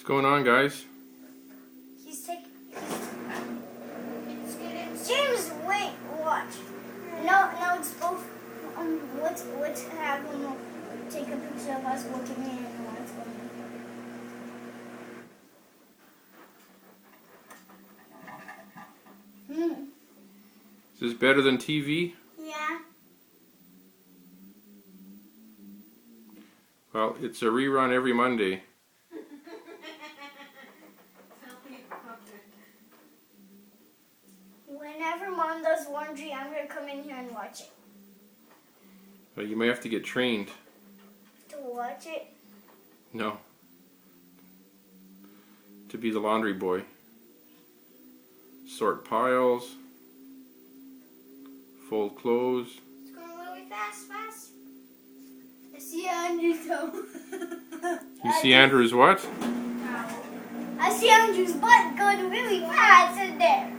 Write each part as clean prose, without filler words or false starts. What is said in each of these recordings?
going on, guys? He's taking. James, wait, watch. No, it's both. Let's have him take a picture of us looking in and what's going on. Is this better than TV? Yeah. Well, it's a rerun every Monday. Whenever Mom does laundry, I'm going to come in here and watch it. Well, you may have to get trained. To watch it? No. To be the laundry boy. Sort piles. Fold clothes. It's going really fast. I see Andrew's toe. You see Andrew's what? I see Andrew's butt going really fast in there.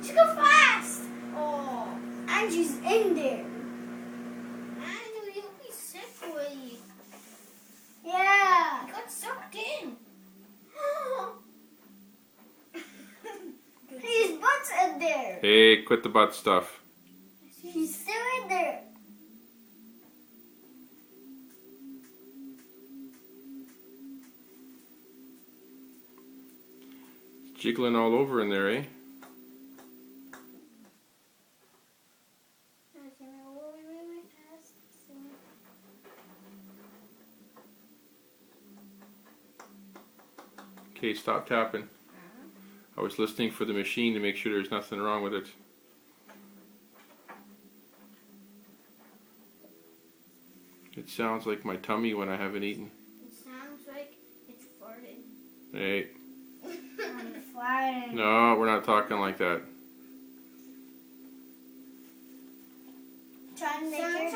Just go fast. Oh, Andrew's in there. Andrew, you'll be sick with you. Yeah. He got sucked in. His butt's in there. Hey, quit the butt stuff. He's still in there. Jiggling all over in there, eh? Okay, stop tapping. I was listening for the machine to make sure there's nothing wrong with it. It sounds like my tummy when I haven't eaten. It sounds like it's farting. Hey. I'm farting. No, we're not talking like that. Trying to make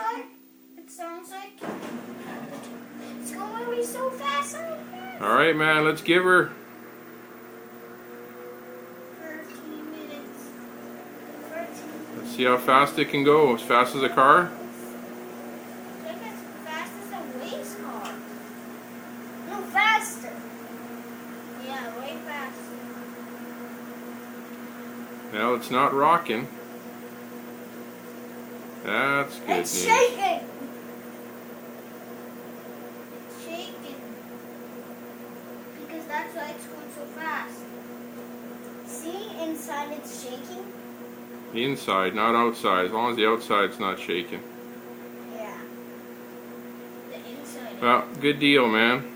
it sounds like it's going to be so fast. Alright, man, let's give her. 13 minutes. 13. Let's see how fast it can go. As fast as a car? Like as fast as a race car. No, faster. Yeah, way faster. Well, it's not rocking. That's good news. It's shaking. It's shaking. Because that's why it's going so fast. See, inside it's shaking. Inside, not outside. As long as the outside's not shaking. Yeah. The inside. Well, good deal, man.